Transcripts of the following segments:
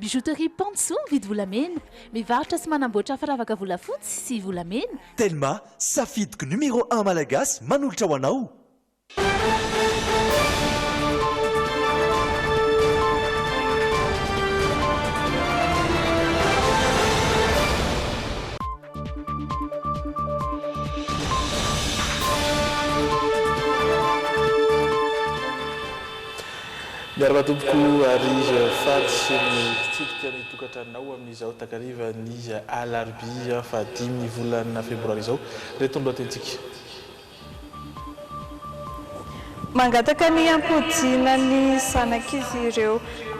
Bijouterie Panso mividy volamena, mivarotra sy manamboatra firavaka volafotsy sy volamena. Telma, safidiko numéro 1 malagasy manolotra ho anao. Miarabatompoko ary faty ny fitsidika ny tokantranonao amin'izao takariva ny alarobia fa 5 volana febroary izao. Reto ny lohatentsika. Mangataka ny ampodiana ny zanak'izy ireo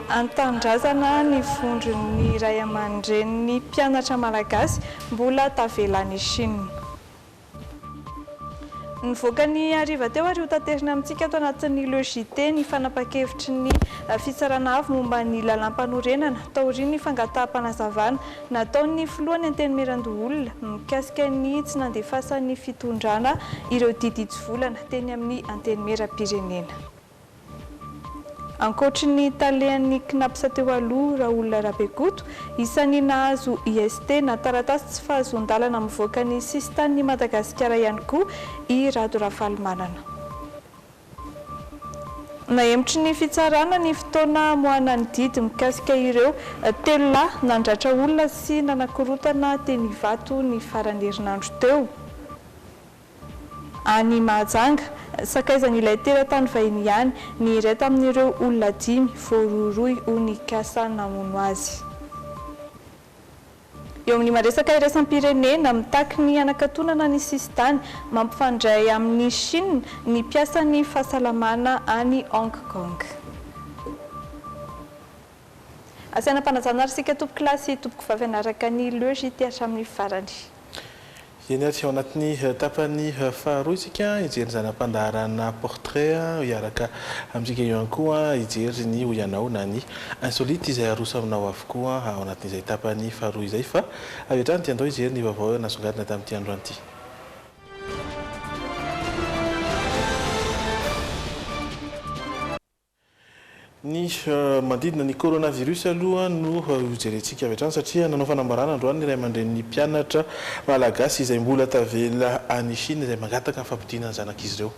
antandrazana ny vondron'ny ray aman-dreniny mpianatra malagasy mbola tavelany Chine. Nivoaka ny ariva teo ary ho taterina amintsika ato anatin'ny logité ny fanapa-kevitry ny fitsarana avy momba ny lalam-panorenana taorian'ny fangataham-panazavana nataon'ny filohan'ny antenimiran-doholona mikasika ny tsy nandefasan'ny fitondrana ireo diditsy volana teny amin'ny antenimera-pirenena. Ankoatry ny talehan'ny kinapisa teo aloha Raoul Rabekoto, isan'ny nahazo IST na taratasy tsy fahazon-dalana mivoaka ny sistan'ny Madagasikara ihany koa i Rado Ravalomanana. Nahemotry ny fitsarana ny fotoana moana ny didy mikasika ireo telo lahy nandratra olona sy nanakorotana teny Ivato ny faran'ny herinandro teo. Any Mahajanga, sakaizany ilay teratany vahiny ihany ny iray tamin'ireo olona 5 voaroroy ho nikasa namono azy. Eo amin'ny maresaka iraisam-pirenena mitaky ny anakatonana ny sistany mampifandray amin'ny Chine ny mpiasan'ny fahasalamana any Hong Kong. Asiana mpanajana arsika tompoko kilasy tompoko vavy anaraka ny logité hatramin'ny farany. Eny ary ao anatin'ny tapany faharoa isika ijery zanam-pandaharana portrait iaraka amintsika ihany koa ijery ny hoianao na ny insolite izay aroso aminao avokoa ao anatin'izay tapany faharoa izay fa avy hatrany ty andao ijery ny vaovao nasongadina tamin'ity andro an'ity. Ny mandidina ny coronavirus aloha no ijerentsika avy hatrany satria nanao fanambarana androany ny ray aman-dren'ny mpianatra malagasy izay mbola tavela any Chine izay mangataka ny fampidina ny zanak'izy ireo.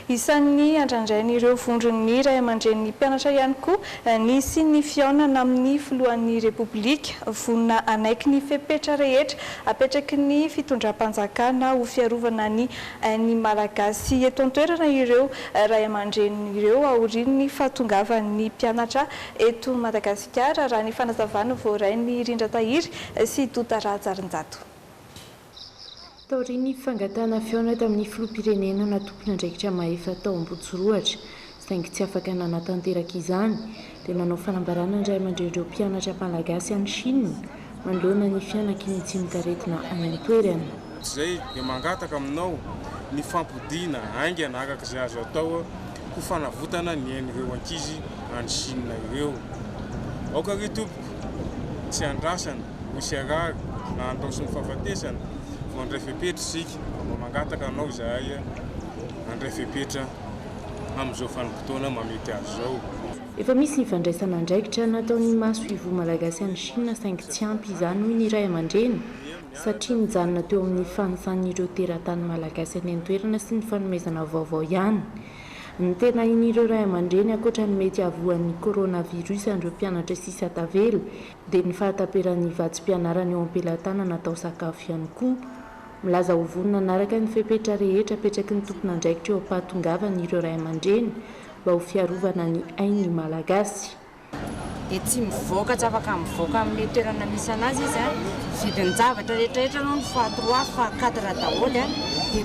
Isan'ny andrandrain'ireo vondron'ny ray aman-dren'ny mpianatra ihany koa nisy ny fihaonana amin'ny filohan'ny repoblika vonona anaiky ny fepetra rehetra apetraky ny fitondram-panjakana ho fiarovana ny malagasy eto an-toerana ireo ray aman-dren'ireo aorian'ny fahatongavan'ny mpianatra eto Madagasikara raha ny fanazavana voarain'ny Rindra Tahiry sy Dota Rajarinjato. Taorian'ny fangatana fihaona tamin'ny filoham-pirenena natompona andraikitra mahefa tao Amboditsirohatra saingy tsy afaka nanatanteraka izany dia nanao fanambarana ny ray aman-dren'ireo mpianatra malagasy any Chine manoloana ny fianaky ny tsimikaretina any an-toerana. Izay dia mangataka aminao ny fampodiana haingana araka izay azo atao ho fanavotana ny ain'ireo ankizy any Chine ireo. Aoka ry tompoko tsy andrasana ho siarary na andao sy ny fahafatesana andray fepetra sika mangataka anao izahay andray fepetra amin'izao vanim-potoana mamety azy zao. Efa misy ny fandraisana andraikitra nataon'ny maso ivo malagasy any Chine saingy tsy ampy izany hoy ny ray aman-dreny satria nijanona teo amin'ny fanisan'ireo teratany malagasy any an-toerana sy ny fanomezana vaovao ihany. Ny tena in'ireo ray aman-dreny ankoatra ny mety avoan'ny coronavirus andreo mpianatra sisy atavela dia ny fahataperan'ny vatsim-pianarana eo am-pelatana natao sakafo ihany koa. Milaza ho vonona anaraka ny fepetra rehetra apetraky ny tompona andraikitra eo ampahatongavana ireo ray aman-dreny mba ho fiarovana ny ain'ny malagasy. Dia tsy mivoaka tsy afaka mivoaka amin'ny toerana misy anazy izy vidin'ny zavatra rehetrarehetra no fa 3 fa 4 daholo dia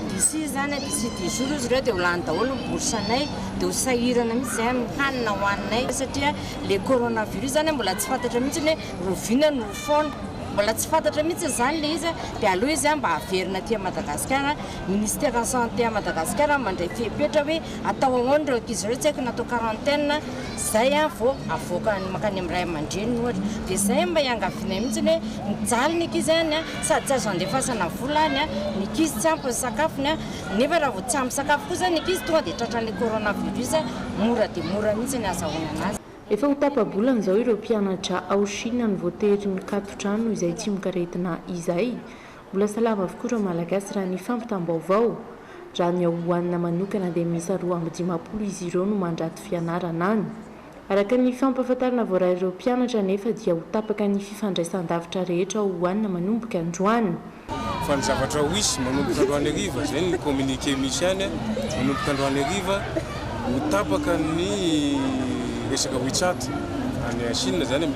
d'ici zany d'ici 10 jours izy ireo dia ho lany daholo ny borsanay dia ho sahirana mihitsy izay amin'ny hanina hoaninay satria le coronavirus zany mbola tsy fantatra mihitsy hoe rovina no foana. Mbola tsy fantatra mihitsy izany le izy dia aloha izy mba averina aty Madagasikara ministère santé à Madagasikara mandray fepetra hoe atao ahoana ireo ankizy ireo tsy haiko natao quarantaine zay vao avoaka makany amin'ny ray aman-dreny ohatra dia izay mba hiangaviana mihitsy hoe mijaly ny ankizy any sady tsy azo andefasana vola any ny ankizy tsy ampy ny sakafony nefa raha vao tsy ampy sakafo kosa ny ankizy tonga dia tratran'ilay coronavirus mora dia mora mihitsy ny azahoana anazy. efa ho tapa-bolana izao ireo mpianatra ao Chine ny voatery ny katotrano izay tsy mikaretina izay. Mbola salama avokoa ireo malagasy raha ny fampitam-baovao. Raha ny ao hoanina manokana dia miisa 250 izy ireo no mandraty fianarana any. Araka ny fampahafantarana voaray ireo mpianatra nefa dia ho tapaka ny fifandraisan-davitra rehetra ao hoanina manomboka androany. Fa ny zavatra ho isy manomboka androany hariva zay ny communiqué misy any manomboka androany hariva ho tapaka ny resaka WeChat any Chine zany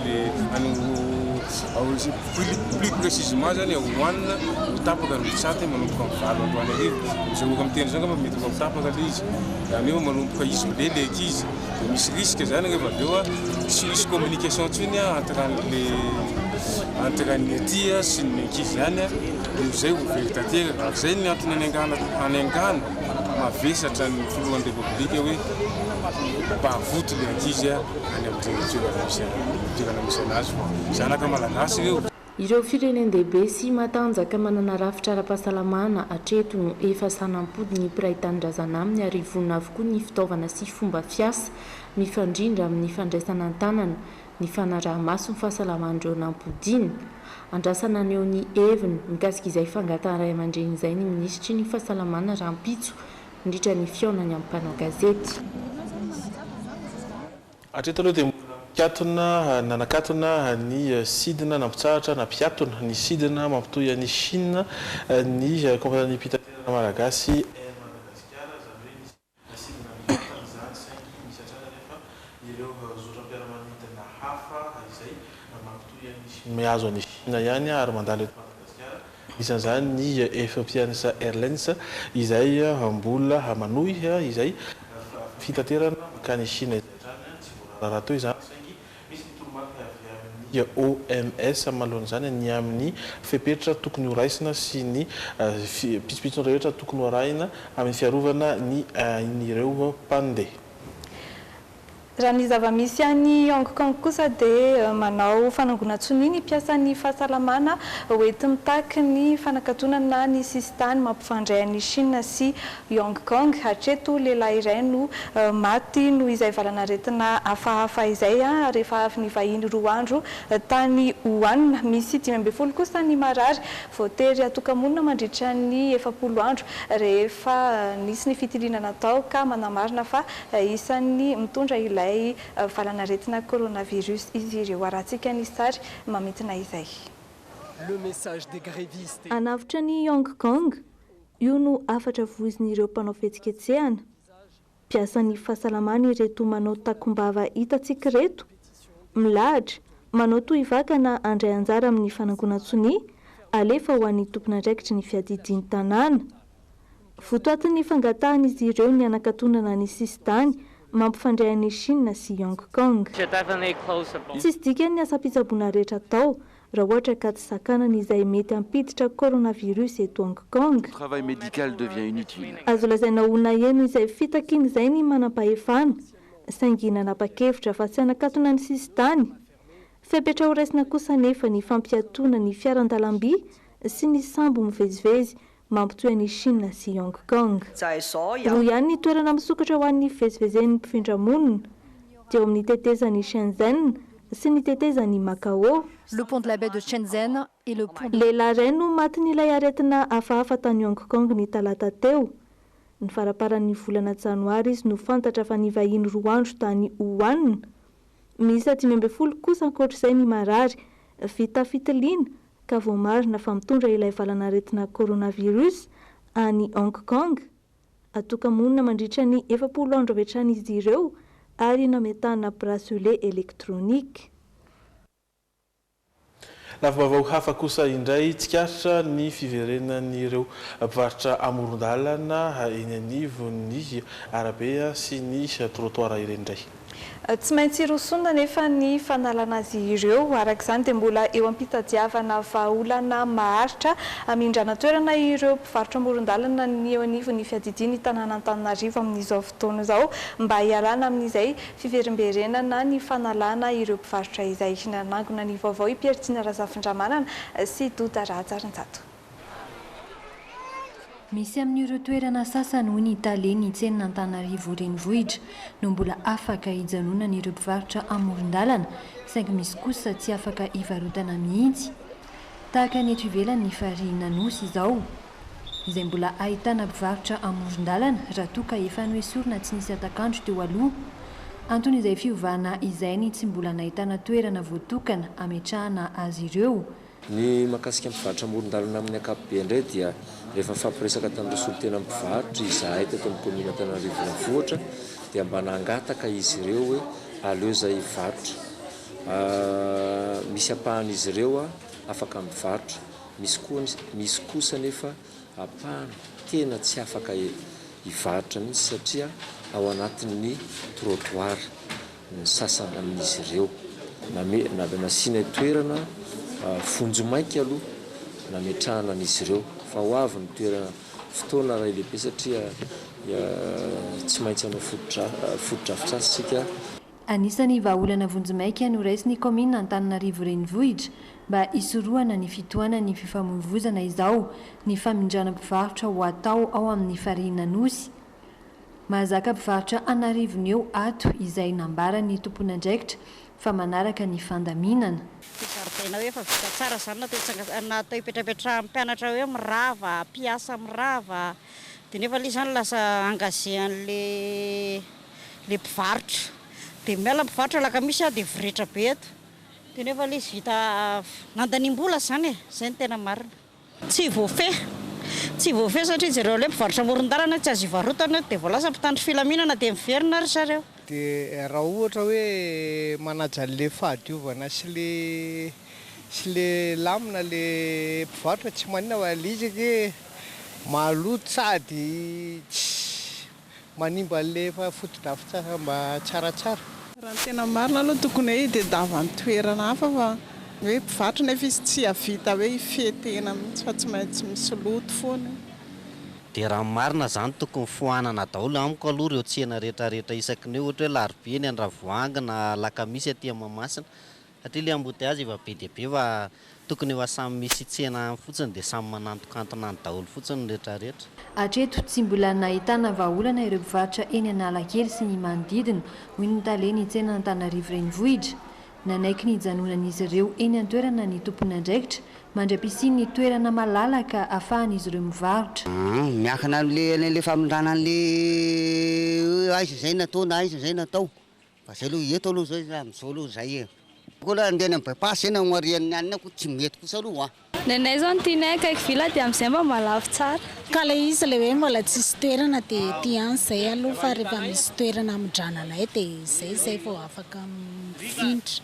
plus précisément zany ao hoanina ho tapaka ny WeChat manomboka amin'ny valo androany hariva. Misy ora miteny zany mety ho tapaka le izy. Zany hoe manomboka izy leleka izy. Misy risque zany rehefa aveo misy communication intsony entre ny aty sy ny ankizy zany izay ho veritatera. Zay ny antony anengana mavesatra ny filohan'ny repoblika hoe mpahavoto le ankizy any amin'ny toerana misy anazy zanaka malagasy ireo. Ireo firenendehibe sy matanjaka manana rafitra ara-pahasalamana hatreto no efa sanampody ny mpiray tanindrazana aminy ary vonona avokoa ny fitaovana sy fomba fiasa mifandrindra amin'ny fandraisana an-tanana ny fanaraha-maso ny fahasalaman'ireo nampodiny. Andrasana aneo ny heviny mikasika izay fangatahana Ray aman-dreny izay ny minisitry ny fahasalamana Rampitso indritra ny fiaonany amin'ny mpanao gazety. Hatreto aloha dia nanakatona ny sidina nampitsahatra nampiatona ny sidina mampitohy ny Chine ny kompani pitaterana malagasy Air Madagascar zany hoe sidina izany saingy misy atrana nefa ireo zotram-piaramanidina hafa izay mampitohy ny Chine mihazo any Chine ihany ary mandalo eto Madagasikara. Isan'izany ny Ethiopian Airlines izay mbola manohy izay fitaterana makany Chine raha toy izany OMS amalohan'izany ny amin'ny fepetra tokony horaisina sy ny pitsopitsony rehetra tokony horahina amin'ny fiarovana ny ireo mpandeha. Raha ny zava-misy any Hong Kong kosa dia manao fanangonantsony ny mpiasan'ny fahasalamana hoenty mitaky ny fanakatonana ny sistany mampifandray ny Chine sy Hong Kong. Hatreto lehilahy iray no maty no izay valanaretina hafahafa izay rehefa avy ny vahiny 2 andro tany Wuhan. Misy 12 kosa ny marary voatery atokamonina mandritra ny 70 andro rehefa nisy ny fitilinana tao ka manamarina fa isan'ny mitondra ilay valanaretina coronavirus izy ireo. Arahantsika ny sary mamintina izay. Anavitra ny Hong Kong io no afatra voizin'ireo mpanao fihetsiketsehana mpiasan'ny fahasalamana ireto manao takombava hitantsika reto milahatra manao toy vakana andray anjara amin'ny fanangonantsony alefa ho an'ny tompon'andraikitry ny fiadidiny tanàna. Votoatin'ny fangatahan'izy ireo ny anakatonana ny sistany mampifandray ny Chine sy Hong Kong. Tsisy dikany ny asa-pitsaboana rehetra tao raha ohatra ka tsy sakanana izay mety hampiditra coronavirus eto Hong Kong. Travail médical devient inutile. Azo lazaina olona eno izay fitakiny izay ny manam-pahefana saingy nanapa-kevitra fa tsy anakatona ny sistany. Fepetra horaisina kosa nefa ny fampiatoana ny fiaran-dalamby sy ny sambo mivezivezy mampitohy ny Chine sy Hong Kong. Roa ihany ny toerana misokatra ho an'ny fivezivezen'ny mpifindra-monina teo amin'ny tetezan'ny Shenzhen sy ny tetezan'ny Macao. Le pont de la baie de Shenzhen et le pont. Lehilahy iray no matin'ilay aretina hafahafa tany Hong Kong ny talata teo. Ny faraparan'ny volana janoary izy no fantatra fa ny vahiny 2 andro tany Wuhan. Misy 12 kosa ankoatr'izay ny marary vita fitiliana ka vao marina fa mitondra ilay valanaretina coronavirus any Hong Kong. Atokamonina mandritra ny 70 andro avetrany izy ireo ary nametahana bracelet électronique. Lafim-baovao hafa kosa indray tsikatra ny fiverenan'ireo mpivarotra amoron-dalana eny anivon'ny arabe sy ny trottoir ireny indray. Tsy maintsy rosona nefa ny fanalana azy ireo. Arak'izany dia mbola eo am-pitadiavana vahaolana maharitra amindrana toerana ireo mpivarotra amoron-dalana ny eo anivon'ny fiadidiny tanànan-Antananarivo amin'izao fotoana izao mba hialana amin'izay fiverimberenana ny fanalana ireo mpivarotra izay. Nanangona ny vaovao i Pierre Tina Razafindramanana sy Doda Rajarinjato. Misy amin'ireo toerana sasany hoy ny Italia ny tsena Antananarivo renivohitra no mbola afaka hijanonana ireo mpivarotra amoron-dalana saingy misy kosa tsy afaka hivarotana mihitsy. Tahaka ny eto ivelany ny farina nosy izao izay mbola ahitana mpivarotra amoron-dalana raha toa ka efa noesorina tsy nisy atakandro teo aloha. Antony izay fiovana izay ny tsy mbola nahitana toerana voatokana ametrahana azy ireo. Ny makasika mpivarotra amoron-dalana amin'ny ankapobeny indray dia rehefa fampiresaka tamin'ireo solon-tena mpivarotra izahay teto amin'ny komina Antananarivo renivohitra dia mba nangataka izy ireo hoe aleo izay hivarotra. Misy apahan'izy ireo afaka mivarotra, misy kosa nefa apahana tena tsy afaka hivarotra mihitsy satria ao anatin'ny trottoir ny sasany amin'izy ireo. Na nasiana toerana fonjo mainka aloha nametrahana an'izy ireo fa ho avy ny toerana fotoana ray lehibe satria tsy maintsy hanao foto-drafitrasa sika. Anisany vahaolana vonjomaika no raisy ny komina Antananarivo renivohitra mba isorohana ny fitohanany fifamoivoizana izao ny famindrana mpivarotra ho atao ao amin'ny farina nosy. Mahazaka mpivarotra anarivony eo ato izay nambara ny tompon'andraikitra fa manaraka ny fandaminana. Zaridaina hoe efa vita tsara zany natao hipetrapetrahan'ny mpianatra hoe mirava, mpiasa mirava dia nefa ilay izany lasa angazehan'le mpivarotra. Dia miala mpivarotra lakamisy dia voretra be eto. Dia nefa ilay izy vita nandanimbola zany izay ny tena marina. Tsy voafehy satria zareo ilay mpivarotra amoron-dalana tsy azo hivarotana dia voalasa mpitandro filaminana dia miverina ry zareo. Dia raha ohatra hoe manaja le fahadiovana sy le lamina le mpivarotra tsy manina fa ilay izy maloto sady manimba le foto-drafitrasa mba tsaratsara. Raha ny tena marina aloha tokony hoe hidiadava ny toerana hafa fa hoe mpivarotra nefa izy tsy havita hoe hifetena mihitsy fa tsy maintsy misy loto foana. Dia raha marina zany tokony fohanana daholo amiko aloha ireo tsena rehetrarehetra isaky ny ohatra hoe Larobia ny Andravoahangy na Lakamisy aty Mahamasina satria ilay embouteillage efa be dia be fa tokony efa samy misy tsena fotsiny dia samy manantokantona ny daholo fotsiny ny rehetrarehetra. Hatreto tsy mbola nahitana vahaolana ireo mpivarotra eny Analakely sy ny manodidina hoy ny tale ny tsena Antananarivo renivohitra. Nanaiky ny hijanonan'izy ireo eny an-toerana ny tompon'andraikitra mandram-pisiany ny toerana malalaka ahafahan'izy ireo mivarotra. Miakana amin'le famindrana an'le aiza izay natao na aiza izay natao fa izay aloha eto aloha zao amin'izao aloha izay koa andeha ny bypass eny aorian'ny anina ko tsy mety kosa aloha. Nenay zao tianay akaiky vila dia amin'izay mba malafo tsara. Ka ilay izy ilay hoe mbola tsisy toerana dia tiany izay aloha fa rehefa misy toerana amindrananay dia izay vao afaka mifindra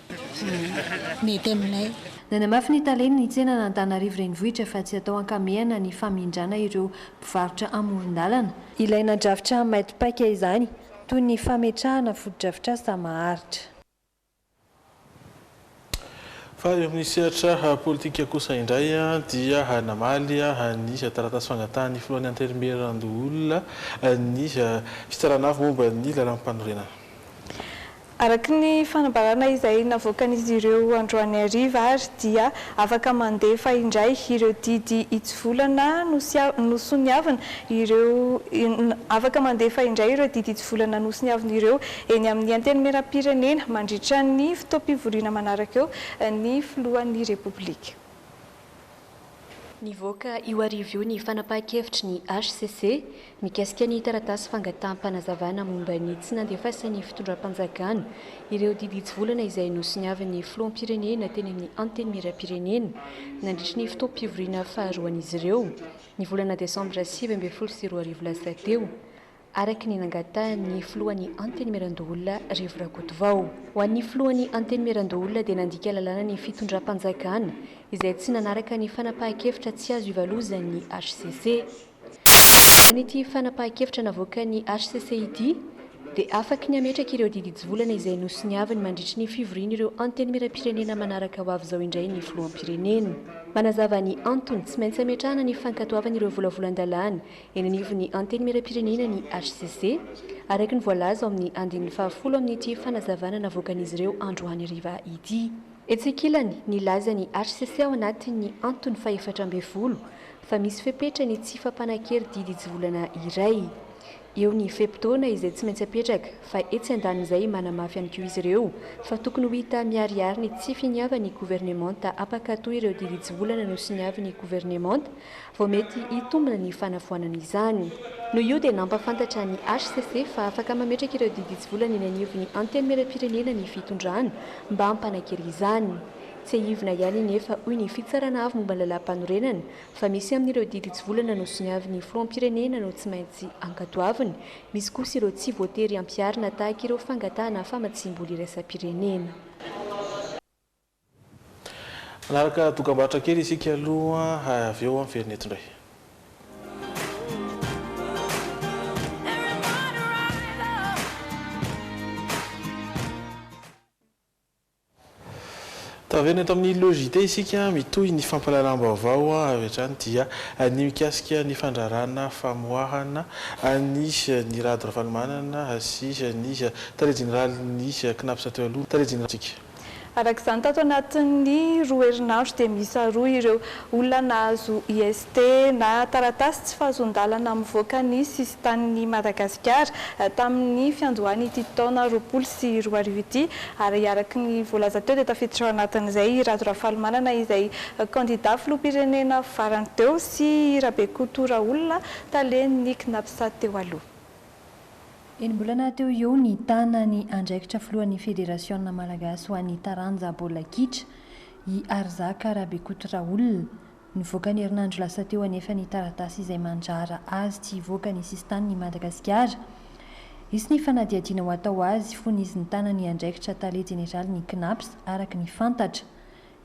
mety aminay. Nanamafy ny taleny ny tsena Antananarivo renivohitra fa tsy atao ankamehana ny famindrana ireo mpivarotra amoron-dalana. Ilaina drafitra maitipaika izany toy ny fametrahana foto-drafitrasa maharitra. Fa eo amin'ny sehatra politika kosa indray dia namaly ny taratasy fangatahany filohan'ny antenimierandoolona ny fitsarana avy momba ny lalam-panorenana. Araky ny fanambarana izay navoakan'izy ireo androany hariva ary dia afaka mandefa indray ireo didy itsivolana nosoniavana ireo afaka mandefa indray ireo didy itsivolana nosoniavana ireo eny amin'ny antenimieram-pirenena mandritra ny fotoam-pivoriana manaraka eo ny filohan'ny Repoblika. Nivoaka io arivo io ny fanapahan-kevitry ny HCC mikasika ny taratasy fangataham-panazavana momba ny tsy nandefasan'ny fitondram-panjakana ireo didy itsivolana izay nosoniavin'ny filoham-pirenena teny amin'ny antenimieram-pirenena nandritra ny fotoam-pivoriana faharoan'izy ireo ny volana Desambra 2024 lasa teo. Araky ny nangatahan'ny filohan'ny antenimieran-doolona Rivo Rakotovao. Ho an'ny filohan'ny antenimieran-doolona dia nandika lalàna ny fitondram-panjakana izay tsy nanaraka ny fanapahan-kevitra tsy azo ivalozan'ny HCC. An'ity fanapahan-kevitra navoakan'ny HCC ity dia afaka ny ametraka ireo didy itsivolana izay nosoniavany mandritra ny fivoriana ireo antenimieram-pirenena manaraka ho avy izao indray ny filoham-pirenena. Manazava ny antony tsy maintsy ametrahana ny fankatoavana ireo volavolan-dalàna eny anivon'ny antenimieram-pirenena ny HCC araky ny voalaza ao amin'ny andininy 10 amin'ity fanazavana navoakan'izy ireo androany hariva ity. Etsy ankilany nilaza ny HCC ao anatin'ny antony 720 fa misy fepetra ny tsy fampanankery didy ijvolana iray. Eo ny feptaona izay tsy maintsy apetraka fa etsy andanin'izay manamafy any koa izy ireo fa tokony ho hita miariary ny tsy finiavany gouvernemanta apakatoy ireo didy ijvolana no sy niavy ny gouvernemanta vao mety hitombona ny fanafoanana izany. No io dia nampafantatra ny HCC fa afaka mametraka ireo didy ijvolana eny anivon'ny anteny merapirenena ny fitondrana mba hampanankery izany. Tsy hivina ihany nefa hoy ny fitsarana avy momba lalampanorenana fa misy amin'ireo didy ijvolana no sy niavy ny filoham-pirenena no tsy maintsy ankatoaviny, misy kosa ireo tsy voatery ampiarina tahaka ireo fangatahana famatsim-bola iraisam-pirenena. Manaraka dokam-barotra kely isika aloha avy eo amin'ny ferinety indray. Tavena eto amin'ny logité isika mitohy ny fampalalam-baovao avy hatrany dia ny mikasika ny fandrarana famoahana ny rado rafalimanana sy ny tare général ny knapsa teo aloha tare général. Arak'izany tato anatin'ny roa herinandro dia misy roa ireo olona nahazo IST na taratasy tsy fahazon-dalana mivoaka ny sisin-tanin'ny Madagasikara tamin'ny fiandohany ity taona 20 sy 2024 ity ary araky ny voalaza teo dia tafiditra ao anatin'izay Rado Rafalimanana izay candidat filoham-pirenena farany teo sy Rabekoto Raolona talen'ny Knapsa teo aloha. Enimbolana teo eo ny tana ny andraikitra filohan'ny Fédération Malagasy ho an'ny taranja baolina kitra i Arzaka Rabekoto Raolona nivoaka ny herinandro lasa teo anefa ny taratasy izay mandrara azy tsy hivoaka ny sisin-tanin'ny Madagasikara. Isy ny fanadihadiana ho atao azy fony izy ny tana ny andraikitra tale général ny Knaps araky ny fantatra.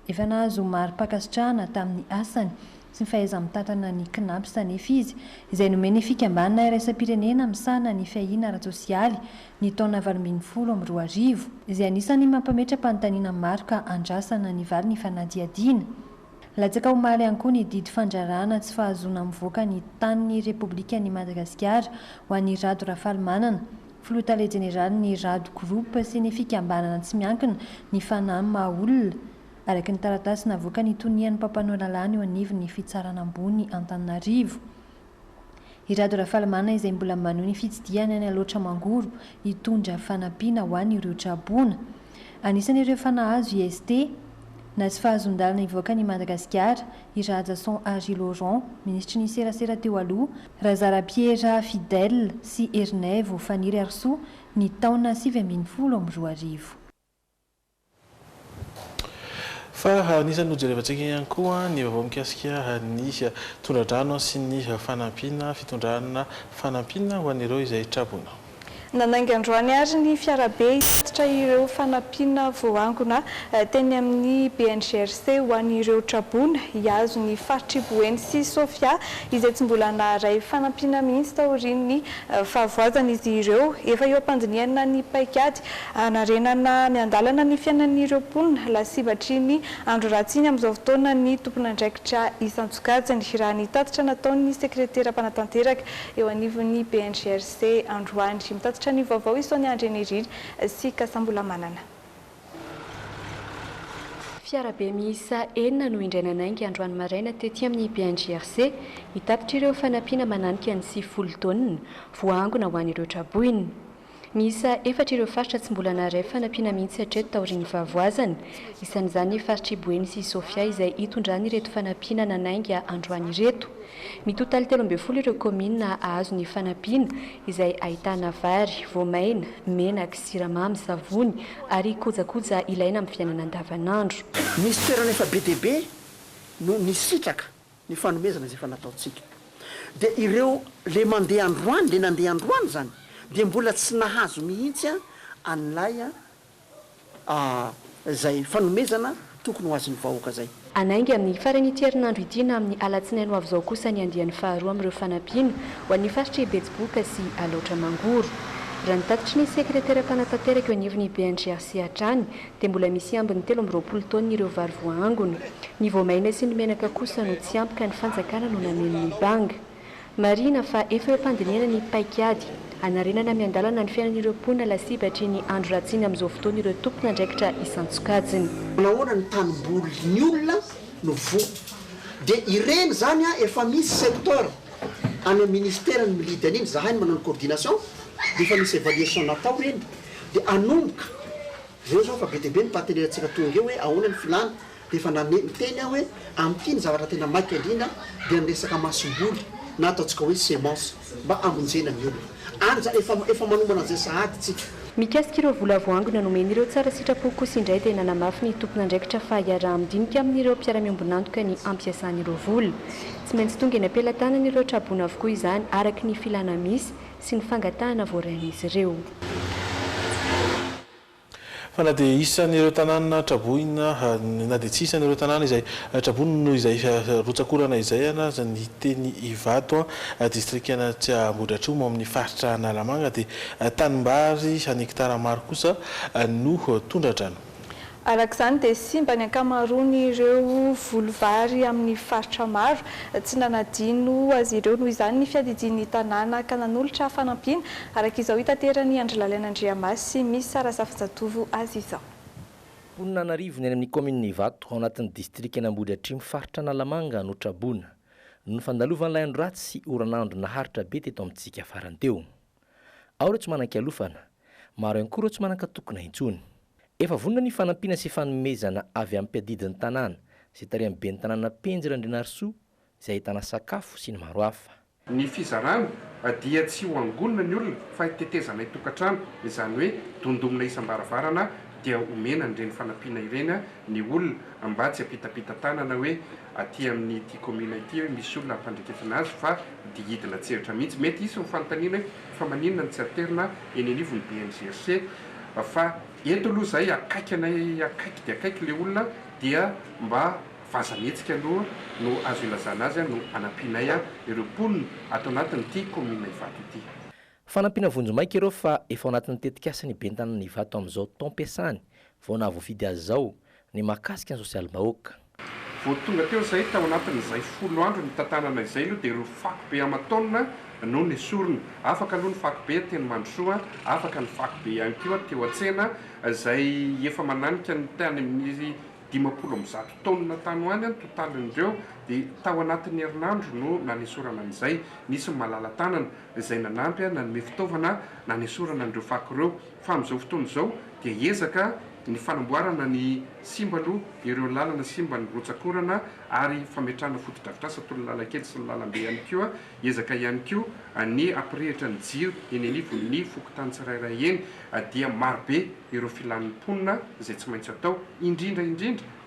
Efa nahazo mari-pakasitrahana tamin'ny asany sy ny fahaiza mitantana ny Knaps nefa izy izay nomeny fikambanana iraisam-pirenena misahana ny fiahiana ara-tsosialy ny taona 2012 izay anisany mampametra-panontaniana maro ka andrasana ny vary ny fanadihadiana. Latsaka omaly ihany koa ny didy fandrarana tsy fahazona mivoaka ny tanin'ny Repoblikan'i Madagasikara ho an'ny Rado Rafalimanana. Filoha tale général ny Rado Group sy ny fikambanana tsy miankina ny fanahy maha-olona araky ny taratasy navoaka ny tonian'ny mpampanoa lalàna eo anivon'ny fitsarana ambony Antananarivo. I Rado Rafalimanana izay mbola maneho ny fitsidiana ny aloatra mangoro hitondra fanampiana ho an'ny ireo trabona. Anisan'ireo fanahazo IST na tsy fahazon-dalana hivoaka ny Madagasikara i Rajason Agi Laurent, ministry ny serasera teo aloha, Razara Pierre Fidèle sy Ernève Faniry Arsoa ny taona 2012. Fa anisany nojerevantsika ihany koa ny vaovao mikasika ny tondradrano sy ny fanampiana fitondrana fanampiana ho an'ireo izay trabona. Nanainga androany ary ny fiarabe hitatra ireo fanampiana voangona teny amin'ny BNGRC ho an'ireo trabona hiazo ny faritry Boeny sy Sofia izay tsy mbola naharay fanampiana mihitsy taorian'ny fahavoazana izy ireo efa eo am-pandiniana ny paikady anarenana miandalana ny fiainan'ireo mponina lasibatry ny andro ratsy iny amin'izao fotoana ny tompon'andraikitra isan-tsokajany raha ny tatitra nataon'ny sekretera mpanatanteraka eo anivon'ny BNGRC androany ny vaovao isony Andreniry sy Kasambola Manana. Fiarabe miisa enina no indray nanainga androany maraina tety amin'ny BNGRC hitatitra ireo fanampiana mananika ny 90 taonina voangona ho an'ireo traboina. Miisa efatra ireo faritra tsy mbola naharay fanampiana mihitsy hatreto taorian'ny fahavoazana, isan'izany ny faritry Boeny sy Sofia izay hitondrany ireto fanampiana nanainga androany ireto. Mitotaly 13 ireo komina ahazo ny fanampiana izay ahitana vary, voamaina, menaka, siramamy, savony ary kojakoja ilaina amin'ny fiainana andavanandro. Misy toerana efa be dia be no nisitraka ny fanomezana izay efa nataontsika. Dia ireo le mandeha androany, le nandeha androany zany dia mbola tsy nahazo mihitsy an'ilay izay fanomezana tokony ho azon'ny vahoaka zay. Anainga amin'ny farany ity herinandro ity na amin'ny alatsinainy ho avy izao kosa ny andiany faharoa amin'ireo fanampiana ho an'ny faritry Betsiboka sy Alaotra Mangoro. Raha ny tatitry ny sekretera mpanatanteraka eo anivon'ny BNGRC hatrany dia mbola misy ambiny 13 taona ireo vary voangona. Ny voamaina sy ny menaka kosa no tsy ampy ka ny fanjakana no namen'ny banga. Marina fa efa eo am-pandiniana ny paikady anarenana miandalana ny fiainan'ireo mponina lasibatry ny andro ratsiny amin'izao fotoana ireo tompon'andraikitra isan-tsokajiny. Nahoana ny tanimboly ny olona no vo dia ireny zany a efa misy secteur any ministère ny milidany iny zahany manao ny coordination dia efa misy évaluation natao reny dia anomboka reo zao fa be dia be ny partenaire antsika tonga eo hoe ahoana ny filana dia efa miteny aho hoe am'ity ny zavatra tena maika indrindra dia nyresaka masom-boly na ataontsika hoe semence mba amonjena ny olona any zany efa manombana an'izay sahady tsika mikasika ireo vola voangona nomen'ireo tsara sitrapo kosa indray tena namafy ny tompona andraikitra faharaha-midinika amin'ireo mpiara-miombonantoka ny ampiasan'ireo vola tsy maintsy tonga eny ampelantanan'ireo trabona avokoa izany araky ny filana misy sy ny fangatahana voarain'izy ireo fa na dia isan'ireo tanàna traboina na dia tsy isan'ireo tanàna izay trabony noho izay rotsakorana izay anazy ny teny Ivato distrikana tsy Ambohidratrimo amin'ny faritra Analamanga dia tanimbary hekitara maro kosa no tondradrano. Arak'izany dia simba ny ankamaroany ireo volovary amin'ny faritra maro tsy nanadino azy ireo noho izany ny fiadidian'ny tanàna ka nanolotra fanampiana arak'izao hitaterany Andrilalaian'Andriamasy misy Sara Safijatovo azy izao. Antananarivo ny amin'ny commune Ivato ao anatin'ny distrikany Ambohidratrimo faritra Analamanga no trabona no fandalovan'ilay andro ratsy sy oranandro naharitra be teto amintsika farany teo. Ao ireo tsy manan-kialofana, maro ihany koa ireo tsy manan-katokona intsony. Efa vonona ny fanampiana sy fanomezana avy amin'ny mpiadidin'ny tanàna izay tarihany be ny tanàna Penjy Randrinarsoa izay ahitana sakafo sy ny maro hafa. Ny fizarana dia tsy ho angonina ny olona fa hitetezana tokantrano izany hoe dondonina isam-baravarana dia omena ireny fanampiana ireny ny olona mba tsy hampitapita tanana hoe aty amin'ny ity commune ity hoe misy olona hampandrekefana azy fa dihidina tseritra mihitsy mety isy ny fanontaniana fa maninona ny tsy aterina eny anivon'ny BNGRC fa eto aloha zay akaiky dia akaiky le olona dia mba vazametsika aloha no azo ilazana azy no anampinay ireo mponina atao anatin'ity commune Ivato ity. Fanampiana vonjomaika ireo fa efa ao anatin'ny tetikasany bentanana Ivato amin'izao taom-piasany vao nahavoafidy azy zao ny mahakasika ny sosialim-bahoaka. Vao tonga teo zay tao anatin'izay 10 andro ny tantanana izay aloha dia ireo fako be aman-taonina no ny sorona afaka aloha ny fako be teny Mandrosoa afaka ny fako be ihany koa teo an-tsena izay efa mananika ny tany amin'ny 50 taonina tany hoany ny totalin'ireo dia tao anatin'ny herinandro no nanesorana an'izay nisy malala tanana izay nanampy nanome fitaovana nanesorana an'ireo fako ireo fa amin'izao fotoana izao dia ezaka ny fanamboarana ny simba aloha ireo lalana simba ny rotsakorana ary fametrahana foto-drafitrasa toy ny lalan-kely sy ny lalam-be ihany koa ezaka ihany koa ny ampirehitra ny jiro eny anivon'ny fokotany tsirairay eny dia marobe ireo filan'ny mponina izay tsy maintsy atao indrindra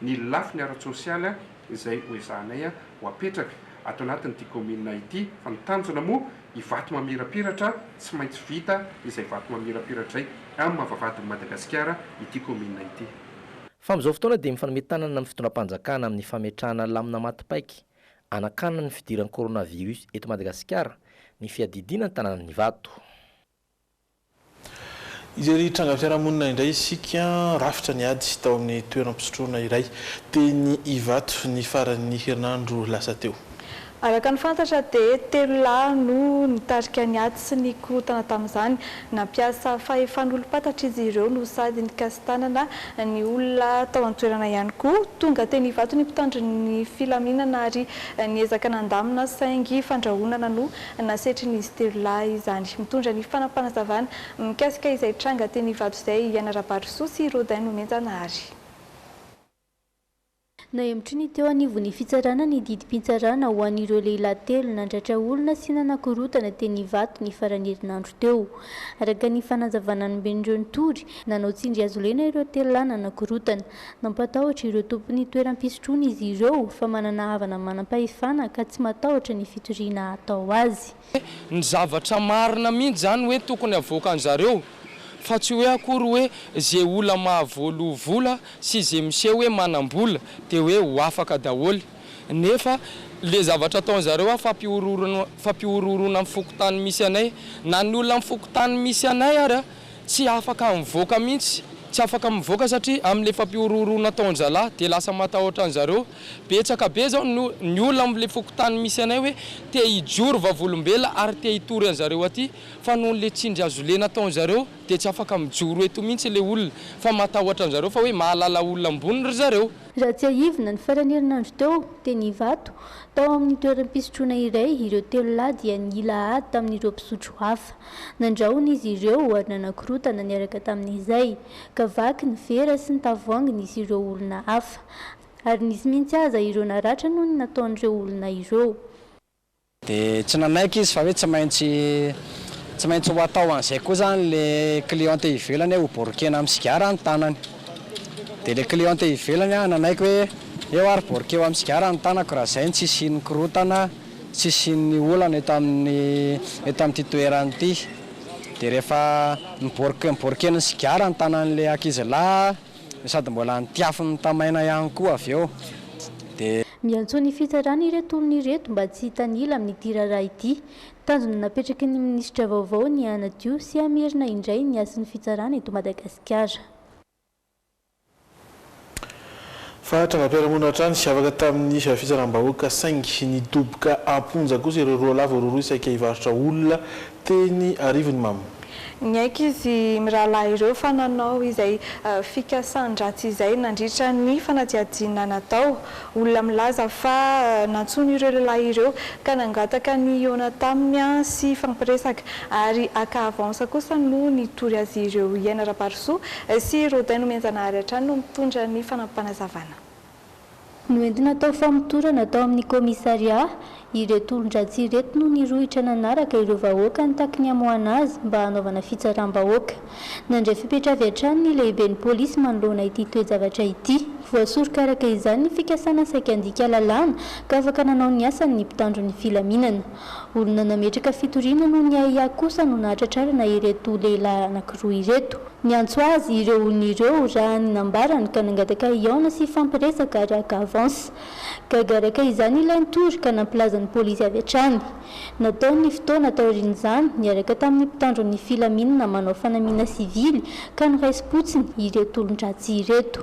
ny lafiny ara-tsosialy izay hoezahanay ho apetraka atao anatin'ity commune ity fa ny tanjona moa Ivato mamirapiratra tsy maintsy vita izay Ivato mamirapiratra izay amin'ny mavavadin'i Madagasikara ity commune ity. Fa amin'izao fotoana dia mifanome tanana amin'ny fitondram-panjakana amin'ny fametrahana lamina matopaiky anakanana ny fidiran'ny coronavirus eto Madagasikara ny fiadidiana ny tanànan'i Ivato. Ijery tranga fiarahamonina indray isika rafitra ny ady tao amin'ny toeram-pisotroana iray teny Ivato ny faran'ny herinandro lasa teo. Araka ny fantatra dia 3 lahy no nitarika ny ady sy ny korotana tamin'izany nampiasa fahefan'olom-patatra izy ireo no sady nikasin-tanana ny olona tao an-toerana ihany koa tonga teny Ivato ny mpitandro ny filaminana ary niezaka nandamina saingy fandrahonana no nasetrin'izy 3 lahy izany mitondra ny fanampanazavana mikasika izay tranga teny Ivato izay Ianarabarosoa sy Rodin no menjanahary. Na emotry ny teo anivon'ny fitsarana ny didim-pitsarana ho an'ireo lehilahy 3 nandratra olona sy nanakorotana teny Ivato ny faran'ny herinandro teo. Araka ny fanazavana ny Benjony Tory, nanao tsindry azo lena ireo 3 lahy nanakorotana. Nampatahotra ireo tompon'ny toeram-pisotroana izy ireo fa manana havana manam-pahefana ka tsy matahotra ny fitoriana atao azy. Ny zavatra marina mihitsy zany hoe tokony avoaka an'zareo fa tsy hoe akory hoe zay olona mahavoalovola sy zay miseho hoe manambola dia hoe ho afaka daholo nefa le zavatra ataon'zareo fampiororona amin'ny fokotany misy anay na ny olona amin'ny fokotany misy anay ary tsy afaka mivoaka mihitsy tsy afaka mivoaka satria amin'le fampiororo nataonjala dia lasa matahotra an'zareo betsaka be zao ny olona amin'le fokotany misy anay hoe te hijoro vavolombela ary te hitory an'zareo aty fa noho n'le tsindry azo le nataon'zareo dia tsy afaka mijoro eto mihitsy le olona fa matahotra an'zareo fa hoe mahalala olona ambony ry zareo. Raha tsy ahivina ny farany herinandro teo dia Nivato tao amin'ny toeram-pisotroana iray ireo 3 lahy dia nila ady tamin'ireo mpisotro hafa. Nandrahona izy ireo ary nanankorotana niaraka tamin'izay ka vaky ny vera sy ny tavoahangy nisy ireo olona hafa ary nisy mihitsy aza ireo naratra noho ny nataon'ireo olona ireo. Dia tsy nanaiky izy fa hoe tsy maintsy ho atao an'izay koa zany le cliente ivelany ho borikena amin'ny sigara ny tanany. Dia le cliente ivelany nanaiky hoe eo ary borikeo amin'ny sigara ny tanako raha izay tsy isian'ny korotana tsy isian'ny olana eto amin'ity toerany ity. Dia rehefa miborikena ny sigara ny tanan'le ankizilahy sady mbola nitiafiny tamaina ihany koa avy eo. Miantso ny fitsarana ireto olona ireto mba tsy hitanila amin'ity raharaha ity. Tanjona napetraky ny minisitra vaovao ny anadio sy amerina indray ny asin'ny fitsarana eto Madagasikara. Fa trangam-piarahamonina hatrany sy afaka tamin'ny fitsaram-bahoaka saingy nidoboka amponja kosa ireo roa lava roroa isaika hivarotra olona teny arivony mamy. Ny aika izy mirahalahy ireo fa nanao izay fikasan-dratsy izay nandritra ny fanadihadiana natao. Olona milaza fa nantsony ireo lehilahy ireo ka nangataka ny ona taminy sy fampiresaka ary aka avansa kosa no nitory azy ireo Iaina Raparisoa sy Rodin Menjanahary hatrany no mitondra ny fanampanazavana. Noentina tao famotorana tao amin'ny komisaria ireto olon-dratsy ireto no nirohitra nanaraka ireo vahoaka nitaky ny amoana azy mba hanaovana fitsaram-bahoaka. Nandray fipetravy hatrany ny lehiben'ny polisy manoloana ity toe-javatra ity. Voasoroka araka izany ny fikasana saika andika lalàna ka afaka nanao ny asany ny mpitandro ny filaminana. Olona nametraka fitoriana no ny aiah kosa no nahatratrarana ireto lehilahy anankiroa ireto. Niantso azy ireo olona ireo raha ny nambarany ka nangataka hiaona sy fampiresaka ary aka avansa. Gagaraka izany ilay nitory ka nampilazan'ny polisy avy hatrany. Natao ny fotoana taorian'izany niaraka tamin'ny mpitandro ny filaminana manao fanamiana sivily ka noraisi-potsiny ireto olon-dratsy ireto.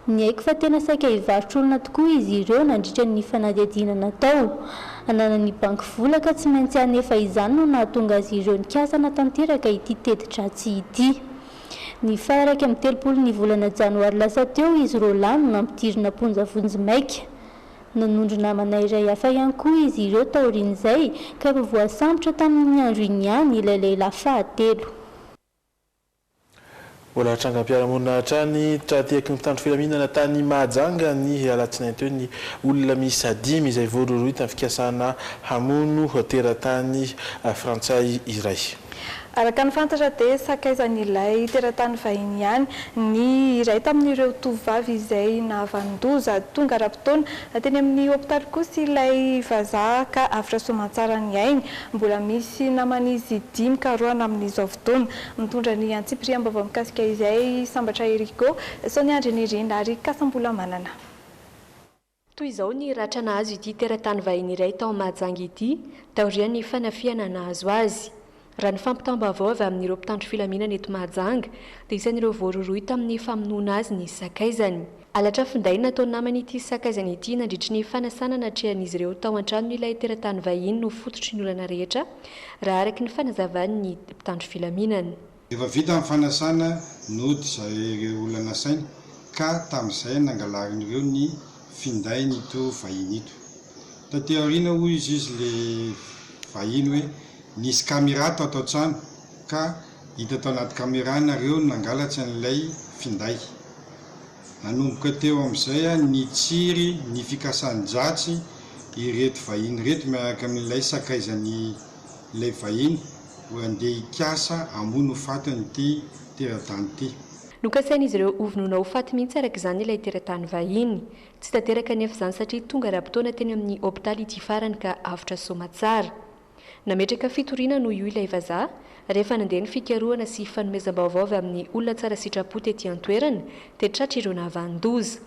Ny haiko fa tena saika hivarotra olona tokoa izy ireo nandritra ny fanadihadiana natao. Ananan'ny banky vola ka tsy maintsy hanefa izany no nahatonga azy ireo nikasana tanteraka ity teti-dratsy ity. Ny faraka amin'ny 30 volana janoary lasa teo izy roa lahy no nampidirina ponja vonjimaika. Nanondro namana iray hafa ihany koa izy ireo taorian'izay ka voasambotra tamin'ny andro iny ihany ilay lehilahy fahatelo. Mbola trangam-piarahamonina hatrany tratiaky ny mpitandro filaminana tany Mahajanga ny alatsinainy teo ny olona miisa 5 izay voaroroy tamin'ny fikasana hamono teratany frantsay iray. Araka ny fantatra dia sakaizan'ilay teratany vahiny ihany ny iray tamin'ireo tovovavy izay nahavandoza tonga ra-potoana teny amin'ny hopitaly kosa ilay vazaha ka afatra soamantsara ny ainy. Mbola misy naman'izy 5 karoana amin'izao fotoana. Mitondra ny antsipiriam-baovao mikasika izay Sambatra Eriko, Sonia Andrenirina ary Kasambola Manana. Toy izao ny ratra nahazo ity teratany vahiny iray tao Mahajanga ity, taorian'ny fanafiana nahazo azy. Raha ny fampitambavao avy amin'ireo mpitandro filaminana eto Mahajanga dia isan'ireo voaroroy tamin'ny famonoana azy ny sakaizany. Alatra finday nataony namany ity sakaizany ity nandritry ny fanasana natrehan'izy ireo tao an-trano ilay teratany vahiny no fototry ny olana rehetra raha araky ny fanazavan'ny mpitandro filaminana. Efa vita amin'ny fanasana nody izay olana saina ka tamin'izay nangalarin'ireo ny finday nyto vahiny ito. Taty aoriana hoy izy le vahiny hoe nisy caméra tao an-trano ka hita tao anaty caméra nareo nangalatsy an'ilay finday. Nanomboka teo amin'izay ny tsiry ny fikasan-dratsy ireto vahiny reto miaraka amin'ilay sakaizany ilay vahiny ho andeha hikasa hamono fatiny ity teratany ity. Nokasain'izy ireo ovonona ho faty mihitsy araka izany ilay teratany vahiny. Tsy tanteraka nefa izany satria tonga ra-potoana teny amin'ny hopitaly ity farany ka afatra soamantsara. Nametraka fitoriana no io ilay vazaha rehefa nandeha ny fikarohana sy fanomezam-baovao avy amin'ny olona tsara sitrapo tety an-toerana dia tratra ireo nahavandoza.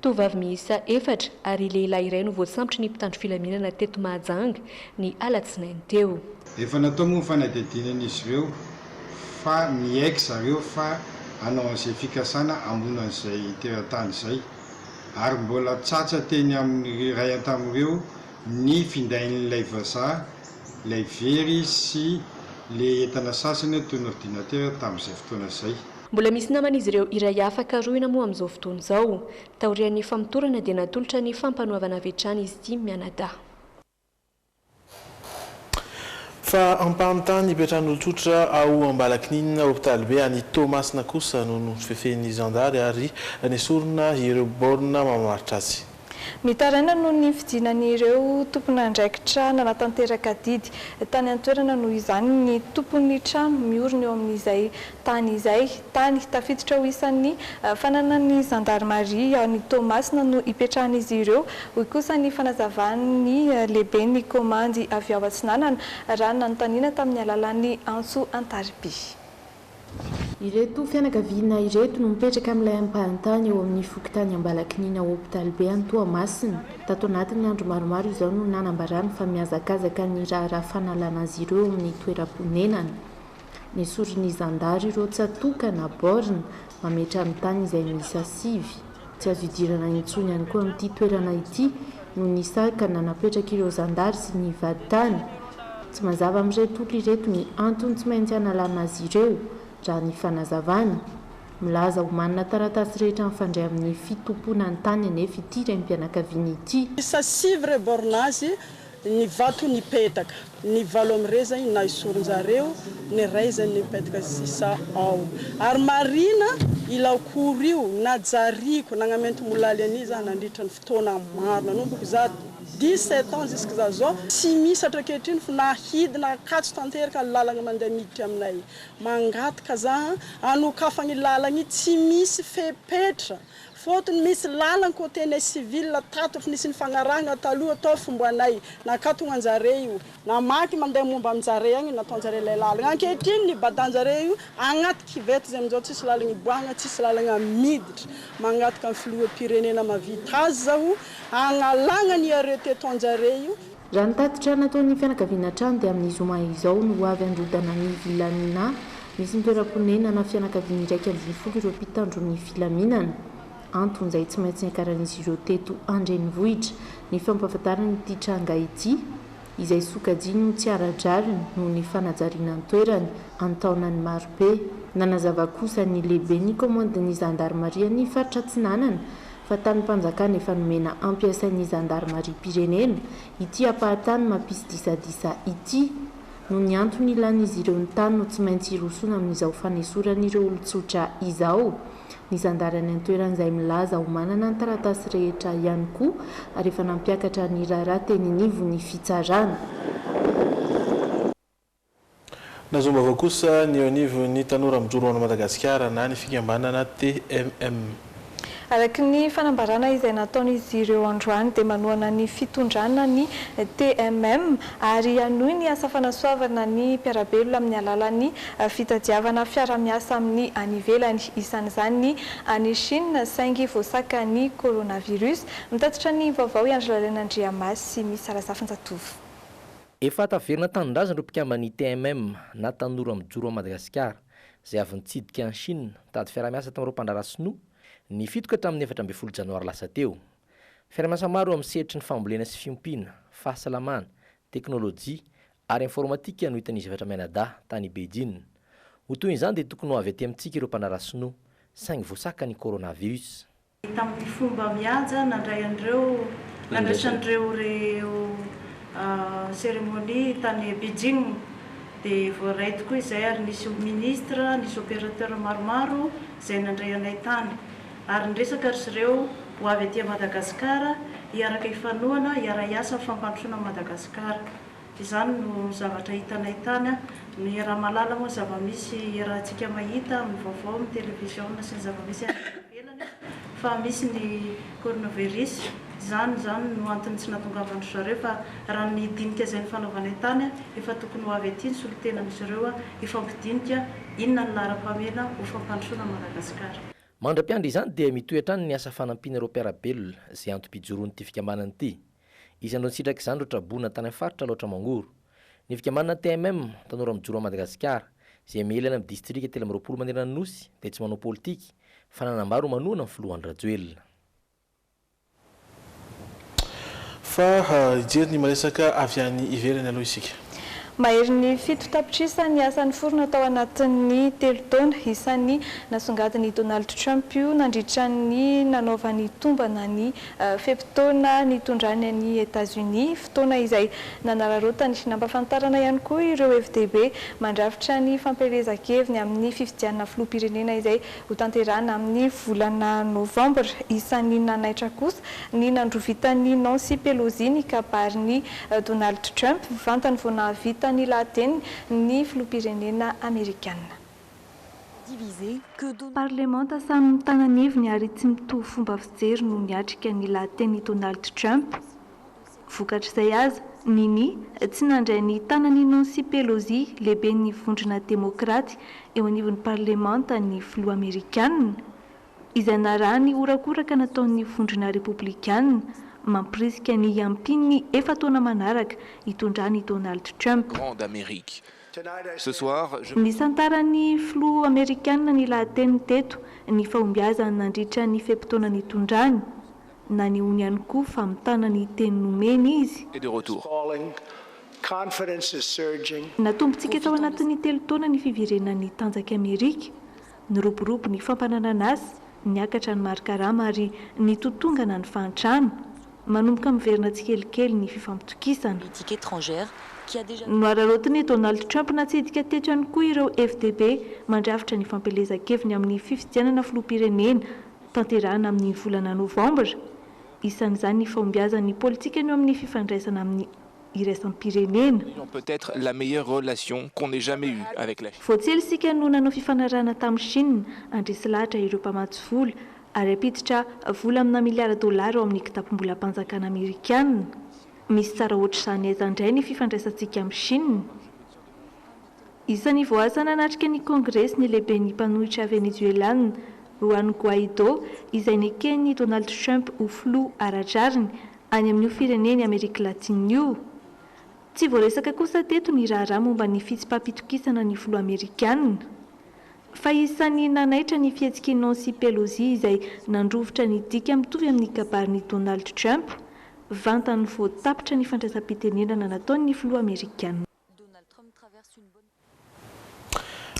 Tovovavy miisa 4 ary lehilahy iray no voasambotra ny mpitandro filaminana teto Mahajanga ny alatsinainy teo. Efa natao moa ny fanadihadianan'izy ireo fa niaiky zareo fa anao an'izay fikasana ambonan'izay teratany izay ary mbola tsatsa teny amin'ny ray an-tamin'ireo ny findain'ilay vazaha ilay very sy le entana sasany toy ny ordinateur tamin'izay fotoana izay. Mbola misy namana izy ireo iray afaka roina moa amin'izao fotoana izao. Taorian'ny famotorana dia natolotra ny fampanoavana avy hatrany izy ity mianadahy. Fa ampanontany ipetran'olon-tsotra ao Ambalakinina hôpitaly be any Tomasina kosa noho fefen'ny zandary ary nesorina ireo borna mamaritra azy. Mitaraina noho ny fidinan'ireo tompon'andraikitra nanatanteraka didy tany an-toerana noho izany ny tompon'ny trano miorina eo amin'izay tany tafiditra ho isan'ny fananan'ny zandarmaria ny Tomasina no ipetrahan'izy ireo. Hoy kosa ny fanazavany lehibe ny komandy avy ao Atsinanana raha nanontaniana tamin'ny alalan'ny Antso Antariby. Ireto fianakaviana ireto no mipetraka amin'ilay ampahantany eo amin'ny fokontany Ambalakinina hôpitaly be any Toamasina. Tato anatin'ny andro maromaro izao no nanambarany fa miazakazaka ny raharaha fanalana azy ireo amin'ny toeram-ponenana. Nesorin'ny zandary ireo tsatoka na borna mametra amin'ny tany izay miisa sivy. Tsy azo idirana intsony ihany koa amin'ity toerana ity no nisaka nanapetraka ireo zandary sy ny vaditany. Tsy mazava amin'ireto olona ireto ny antony tsy maintsy analana azy ireo raha ny fanazavana. Milaza ho manana taratasy rehetra mifandray amin'ny fitompona ny tany anefa ity renim-pianakaviana ity. Isa sivy re borna azy ny vato nipetaka, ny valo amin'ireny na isoron-jareo, ny ray zany nipetaka sisa ao. Ary marina ilaokory io najariko nagnamento molaly an'izy nandritra ny fotoana maro nanomboko za 17 ans jusque za zao tsy misy atrakehitriny fa nahidina katso tanteraka ny lalagna mandeha miditra aminay. Mangataka za anokafagny lalagny tsy misy fepetra. Fotony misy lalagna côté civil tato fa nisy ny fagnarahana taloha atao fombanay nakatogna anjare io namaky mandeha momba aminjare agny nataonjare ilay lalagna ankehitriny ny badanjare io agnaty kivety zay amin'izao tsisy lalagna iboahana tsisy lalagna miditra magnataka amin'ny filoham-pirenena mavita azy zao agnalagna ny arrêté ataonjare io. Raha ny tatitra nataon'ny fianakaviana trano dia amin'ny zoma izao no avy androdana ny Vilamina. Misy ny toeram-ponenana fianakaviana iraika ambin'ny folo ireo mpitandro ny filaminana. Antony izay tsy maintsy niakaran'izy ireo teto Andrenivohitra ny fampahafantarana ity tranga ity izay sokajiany no tsy aradrariny noho ny fanajariana ny toerany amin'ny taonany marobe. Nanazava kosa ny lehibe ny komandin'ny zandarmaria ny faritra Atsinanana fa tany mpanjakana efa nomena ampiasain'ny zandarmaria pirenena ity ampahatany mampisy disadisa ity. Noho ny antony ilan'izy ireo ny tany no tsy maintsy irosona amin'izao fanesoran'ireo olon-tsotra izao. Ny zandarany an-toerana izay milaza ho manana ny taratasy rehetra ihany koa ary efa nampiakatra ny raharaha teny nivo ny fitsarana. Nazomba avao kosa ny anivo ny tanora mijoro ao Madagasikara na ny fikambanana TMM. Araky ny fanambarana izay nataon'izy ireo androany dia manohana ny fitondrana ny TMM ary anohy ny asa fanasoavana ny mpiarabelona amin'ny alalan'ny fitadiavana fiara-miasa amin'ny anivelany isan'izany ny any Chine saingy voasaka ny coronavirus. Mitatitra ny vaovao Angela Lenandriamasy misy Salazafinjatovo. Efa taverina tanindrazana ireo mpikambany TMM na tanora mijoro ao Madagasikara izay avy nitsidika any Chine tady fiara-miasa tamin'ireo mpandrara sinoa ny fitoka hatramin'ny 14 janoary lasa teo. Fiara-miasa maro amin'ny sehatry ny fambolena sy fiompiana, fahasalamana, teknôlôjia ary informatika no hitan'izy efatra mianadahy tany Beijing. Ho toy izany dia tokony ho avy aty amintsika ireo mpandrara sinoa saingy voasaka ny coronavirus. Tamin'ny fomba mihaja nandraisan'ireo cérémonie tany Beijing dia voaraity koa izay ary nisy ministre, nisy opérateur maromaro izay nandray anay tany. Ary nresaka ry ireo ho avy aty Madagasikara hiaraka ifanohana hiara-iasa fampandrosoana Madagasikara. Izany no zavatra hitanay tany ny raha-malala moa zava-misy rahantsika mahita amin'ny vaovao amin'ny télévision sy ny zava-misy any fa misy ny coronavirus. Zany no antony tsy nahatongavany zareo fa raha ny dinika izay ny fanaovanay tany efa tokony ho avy aty ny solotenan'izy ireo ifampidinika inona ny laharam-pamena ho fampandrosoana Madagasikara. Mandra-piandry izany dia mitoetrany ny asa fanampiana ireo mpiarabelona izay antom-pijoroan'ity fikambanana ity. Izy andro nisitraka izany loatra bona tany amin'ny faritra loatra mangoro. Ny fikambanana TMM tanora mijoro ao Madagasikara izay mielana amin'ny distrika telo amby roapolo maneran'Nosy dia tsy manao politika fa nanambaro manoana ny filohan'ny Rajoelina. Fa ijery ny maresaka avy any ivelany aloha isika. Mahery ny fito tapitrisa ny asan'ny forona tao anatin'ny 3 taona isan'ny nasongadiny Donald Trump io nandritra ny nanaovany tombana ny feptaona nitondrany any États-Unis, fotoana izay nanararotany sy nampafantarana ihany koa ireo FDB mandrafitra ny fampielezan-keviny amin'ny fifidianana filoham-pirenena izay ho tanterahana amin'ny volana Novambra. Isan'ny nanaitra kosa ny nandrovitany Nancy Pelosi ny kabarin'ny Donald Trump vantany vao nahavita ny lateny ny filoham-pirenena amerikanina. Parlemanta samy mitanan'heviny ary tsy mitovy fomba fijery no niatrika ny lateny Donald Trump. Vokatr'izay aza Nini tsy nandray ny tanany Nancy Pelosi lehibe ny vondrona demokraty eo anivon'ny parlemanta ny filoha amerikanina izay narahany horakoraka nataon'ny vondrona republikanina mampirisika ny ampiny efa taona manaraka hitondrany Donald Trump. Nisantarany filoha amerikanina ny lahateny teto ny fahombiazana nandritra ny feptaona nitondrany na ny ony ihany koa fa mitana ny teny nomeny izy. Natombotsika tao anatin'ny 3 taona ny fivirenan'ny tanjaka Amerika, niroborobo ny fampananana azy, niakatra ny marikarama ary ny totongana ny fahantrano, manomboka miverina tsikelikely ny fifampitokisana. Noararotiny Donald Trump natsidika teto ihany koa ireo FDB mandrafitra ny fampielezan-keviny amin'ny fifidianana filoham-pirenena tanterahana amin'ny volana Novambra. Isan'izany ny fahombiazan'ny politika eo amin'ny fifandraisana amin'ny iraisam-pirenena. Peut-être la meilleure relation qu'on ait jamais eue avec la Chine. Voatsely sika no nanao fifanarahana tamin'ny Chine, andresy lahatra ireo mpamatsy vola ary apiditra vola amina $1 eo amin'ny kitapom-bolam-panjakana amerikanina. Misy tsara ohatr'izany aiza indray ny fifandraisantsika amin'ny Chine. Isan'ny voasa nanatrika ny Congrès ny lehiben'ny mpanohitra venezuelana Juan Guaido izay nekeny Donald Trump ho filoha ara-drariny any amin'ny fireneny Amerika Latiny io. Tsy voaresaka kosa teto ny raharaha momba ny fitsim-pampitokisana ny filoha amerikanina. Fa isan'ny nanaitra ny fihetsiky Nancy Pelosi izay nandrovitra ny dika mitovy amin'ny kabarin'ny Donald Trump, vantany voatapitra ny fandraisam-pitenenana nataon'ny filoha amerikanina.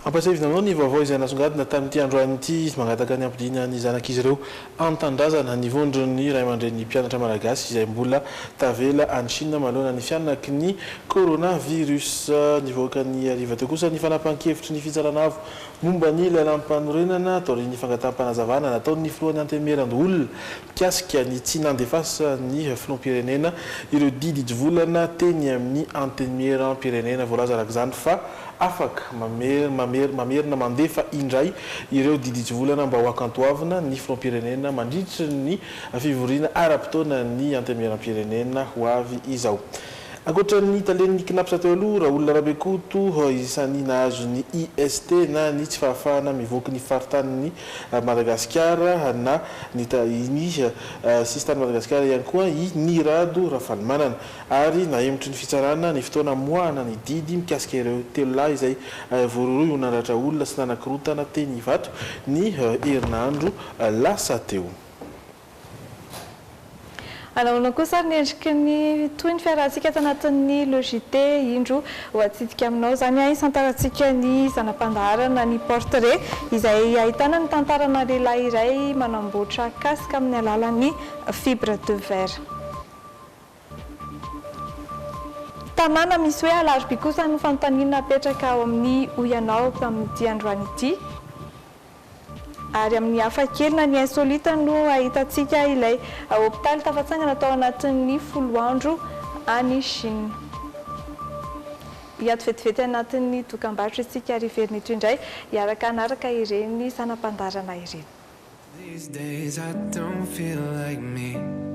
Ampasevina aminao ny vaovao izay nasongadina tamin'ity androany ity mangataka ny ampidina ny zanak'izy ireo antandrazana ny vondron'ny ray aman-dren'ny mpianatra malagasy izay mbola tavela any Chine manoloana ny fianaky ny coronavirus. Nivoaka ny ariva teo kosa ny fanapahan-kevitry ny fitsarana avo momba ny lalam-panorenana tao ny fangataham-panazavana nataon'ny filohan'ny antemeran-olona mikasika ny tsy nandefasa ny filoham-pirenena ireo didivolana teny amin'ny antemeram-pirenena voalaza arak'izany fa afaka mamerina mandefa indray ireo didivolana mba ho akantoavina ny filoham-pirenena mandritra ny fivoriana ara-potoana ny antemeram-pirenena ho avy izao. Ankoatra ny talen'ny kinapsa teo aloha raha olona Rabekoto isan'ny nahazo ny IST na ny tsy fahafahana mivoaka ny faritanin'ny Madagasikara na ny sistan'ny Madagasikara ihany koa i Nirado Rafalimanana ary nahemotry ny fitsarana ny fotoana moana ny didy mikasika ireo telo lahy izay voaroy ho nandratra olona sy nanakirotana teny Ivato ny herinandro lasa teo. Anaona kosa ny endriky ny toy ny fiarahantsika tanatin'ny logité indro ho atsidika aminao zany isantarantsika ny zanam-pandaharana ny portrait izay ahitana ny tantarana lehilahy iray manamboatra kasika amin'ny alalan'ny fibre de verre. Tanàna misy hoe Alarobia kosa no fanontaniana apetraka ao amin'ny Oyanao tamin'ity androany ity. Ary amin'ny hafa kely na ny insolita no ahitantsika ilay hôpitaly tafatsangana tao anatin'ny 10 andro any Chine. Hiato vetivety anatin'ny dokam-barotra isika riveriny indray hiaraka anaraka ireny zanam-pandarana ireny. These days I don't feel like me.